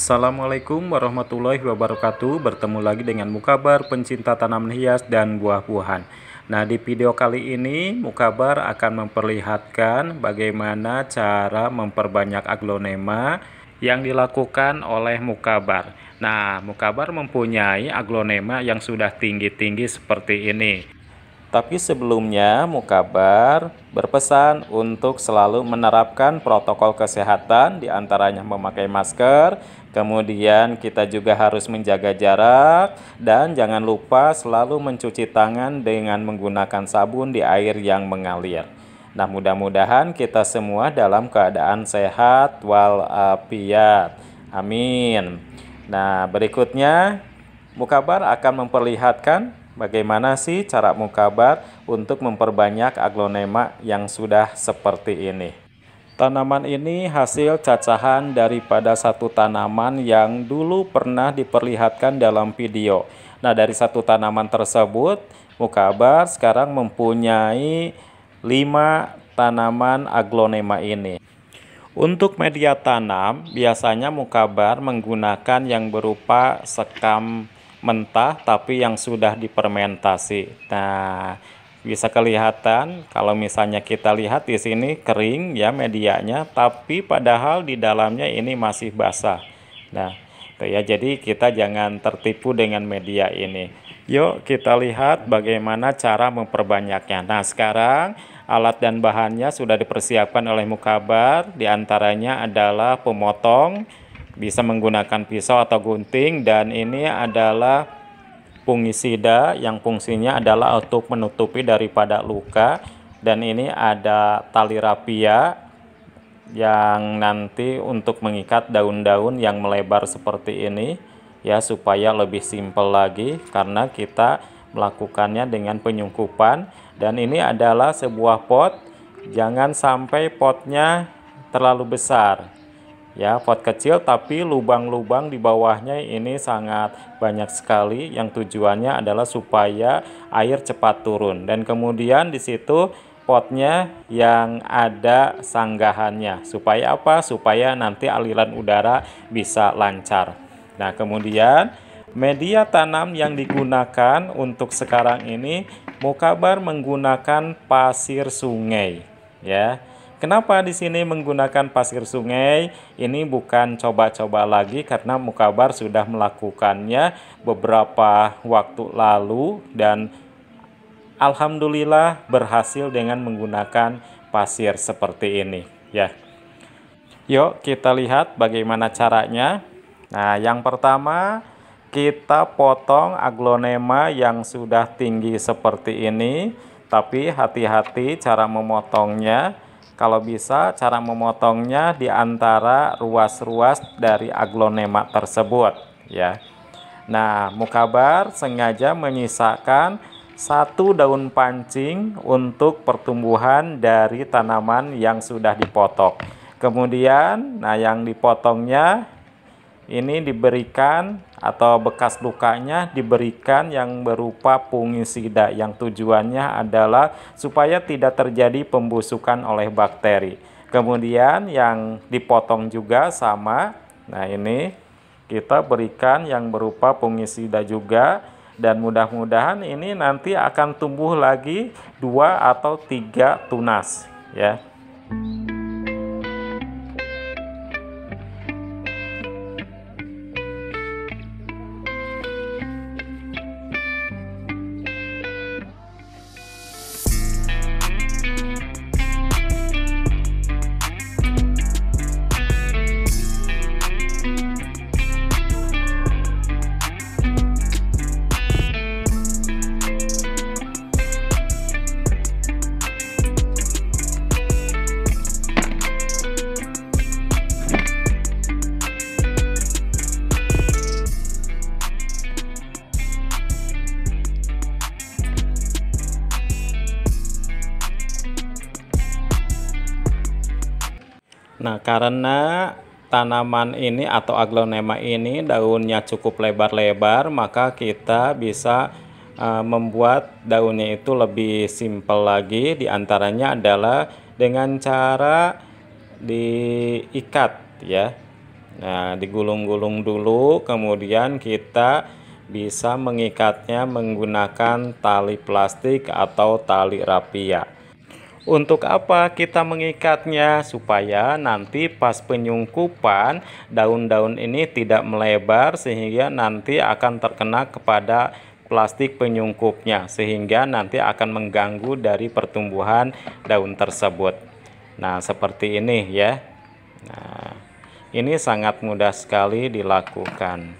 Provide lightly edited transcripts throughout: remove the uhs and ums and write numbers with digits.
Assalamualaikum warahmatullahi wabarakatuh. Bertemu lagi dengan Mukabar pencinta tanaman hias dan buah-buahan. Nah, di video kali ini Mukabar akan memperlihatkan bagaimana cara memperbanyak aglonema yang dilakukan oleh Mukabar. Nah, Mukabar mempunyai aglonema yang sudah tinggi-tinggi seperti ini. Tapi sebelumnya Mukabar berpesan untuk selalu menerapkan protokol kesehatan, diantaranya memakai masker, kemudian kita juga harus menjaga jarak, dan jangan lupa selalu mencuci tangan dengan menggunakan sabun di air yang mengalir. Nah, mudah-mudahan kita semua dalam keadaan sehat walafiat. Amin. Nah, berikutnya Mukabar akan memperlihatkan bagaimana sih cara Mukabar untuk memperbanyak aglonema yang sudah seperti ini. Tanaman ini hasil cacahan daripada satu tanaman yang dulu pernah diperlihatkan dalam video. Nah, dari satu tanaman tersebut, Mukabar sekarang mempunyai 5 tanaman aglonema ini. Untuk media tanam, biasanya Mukabar menggunakan yang berupa sekam mentah tapi yang sudah difermentasi. Nah, bisa kelihatan kalau misalnya kita lihat di sini kering ya medianya, tapi padahal di dalamnya ini masih basah. Nah, itu ya, jadi kita jangan tertipu dengan media ini. Yuk kita lihat bagaimana cara memperbanyaknya. Nah, sekarang alat dan bahannya sudah dipersiapkan oleh Mukabar. Di antaranya adalah pemotong, bisa menggunakan pisau atau gunting, dan ini adalah fungisida yang fungsinya adalah untuk menutupi daripada luka, dan ini ada tali rapia yang nanti untuk mengikat daun-daun yang melebar seperti ini ya, supaya lebih simpel lagi karena kita melakukannya dengan penyungkupan. Dan ini adalah sebuah pot, jangan sampai potnya terlalu besar ya, pot kecil tapi lubang-lubang di bawahnya ini sangat banyak sekali, yang tujuannya adalah supaya air cepat turun. Dan kemudian di situ potnya yang ada sanggahannya, supaya apa? Supaya nanti aliran udara bisa lancar. Nah, kemudian media tanam yang digunakan untuk sekarang ini Mukabar menggunakan pasir sungai ya. Kenapa di sini menggunakan pasir sungai? Ini bukan coba-coba lagi karena Mukabar sudah melakukannya beberapa waktu lalu dan alhamdulillah berhasil dengan menggunakan pasir seperti ini ya. Yuk kita lihat bagaimana caranya. Nah, yang pertama kita potong aglonema yang sudah tinggi seperti ini, tapi hati-hati cara memotongnya. Kalau bisa cara memotongnya di antara ruas-ruas dari aglonema tersebut ya. Nah, Mukabar sengaja menyisakan satu daun pancing untuk pertumbuhan dari tanaman yang sudah dipotong. Kemudian, nah yang dipotongnya ini diberikan atau bekas lukanya diberikan yang berupa fungisida, yang tujuannya adalah supaya tidak terjadi pembusukan oleh bakteri. Kemudian yang dipotong juga sama. Nah, ini kita berikan yang berupa fungisida juga, dan mudah-mudahan ini nanti akan tumbuh lagi 2 atau 3 tunas ya. Nah, karena tanaman ini atau aglonema ini daunnya cukup lebar-lebar, maka kita bisa membuat daunnya itu lebih simpel lagi. Di antaranya adalah dengan cara diikat ya. Nah, digulung-gulung dulu, kemudian kita bisa mengikatnya menggunakan tali plastik atau tali rapia. Untuk apa kita mengikatnya? Supaya nanti pas penyungkupan daun-daun ini tidak melebar sehingga nanti akan terkena kepada plastik penyungkupnya, sehingga nanti akan mengganggu dari pertumbuhan daun tersebut. Nah, seperti ini ya. Nah, ini sangat mudah sekali dilakukan.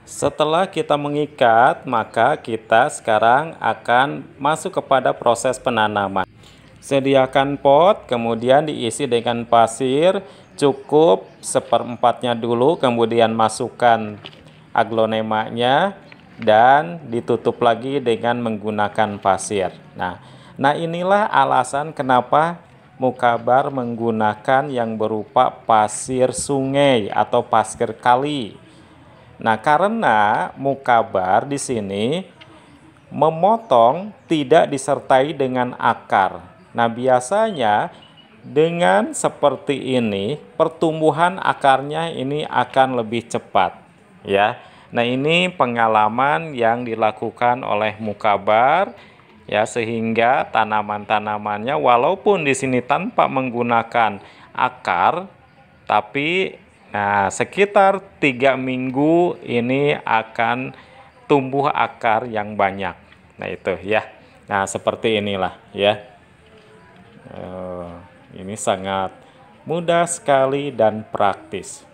Setelah kita mengikat, maka kita sekarang akan masuk kepada proses penanaman. Sediakan pot, kemudian diisi dengan pasir, cukup seperempatnya dulu, kemudian masukkan aglonemanya, dan ditutup lagi dengan menggunakan pasir. Nah inilah alasan kenapa Mukabar menggunakan yang berupa pasir sungai atau pasir kali. Nah, karena Mukabar di sini memotong tidak disertai dengan akar. Nah, biasanya dengan seperti ini pertumbuhan akarnya ini akan lebih cepat ya. Nah, ini pengalaman yang dilakukan oleh Mukabar ya, sehingga tanaman-tanamannya walaupun di sini tanpa menggunakan akar, tapi sekitar 3 minggu ini akan tumbuh akar yang banyak. Nah, itu ya. Nah, seperti inilah ya. Ini sangat mudah sekali dan praktis.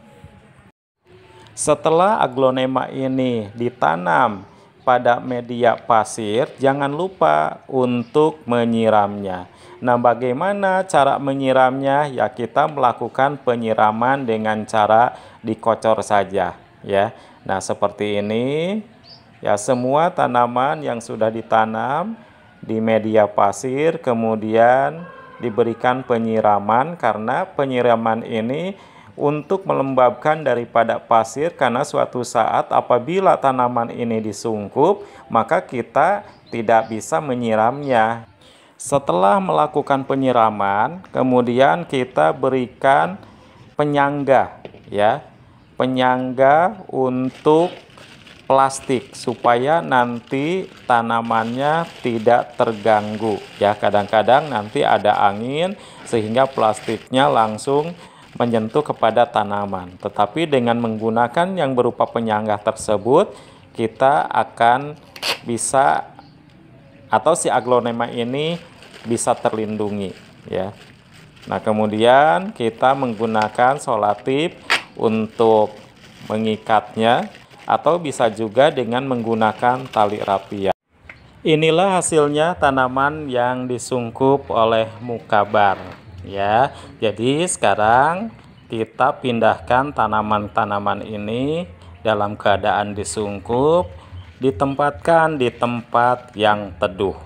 Setelah aglonema ini ditanam pada media pasir, jangan lupa untuk menyiramnya. Nah, bagaimana cara menyiramnya? Ya, kita melakukan penyiraman dengan cara dikocor saja ya. Nah, seperti ini ya, semua tanaman yang sudah ditanam di media pasir kemudian diberikan penyiraman, karena penyiraman ini untuk melembabkan daripada pasir, karena suatu saat apabila tanaman ini disungkup maka kita tidak bisa menyiramnya. Setelah melakukan penyiraman, kemudian kita berikan penyangga ya, penyangga untuk plastik supaya nanti tanamannya tidak terganggu ya. Kadang-kadang nanti ada angin sehingga plastiknya langsung menyentuh kepada tanaman, tetapi dengan menggunakan yang berupa penyangga tersebut kita akan bisa, atau si aglonema ini bisa terlindungi ya. Nah, kemudian kita menggunakan solatip untuk mengikatnya, atau bisa juga dengan menggunakan tali rapia. Inilah hasilnya tanaman yang disungkup oleh Mukabar ya. Jadi sekarang kita pindahkan tanaman-tanaman ini dalam keadaan disungkup, ditempatkan di tempat yang teduh.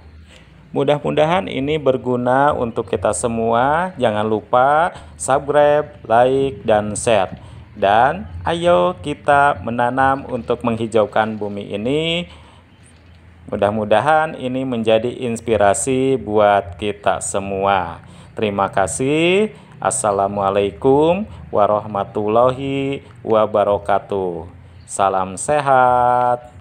Mudah-mudahan ini berguna untuk kita semua. Jangan lupa subscribe, like, dan share. Dan ayo kita menanam untuk menghijaukan bumi ini. Mudah-mudahan ini menjadi inspirasi buat kita semua. Terima kasih. Assalamualaikum warahmatullahi wabarakatuh. Salam sehat.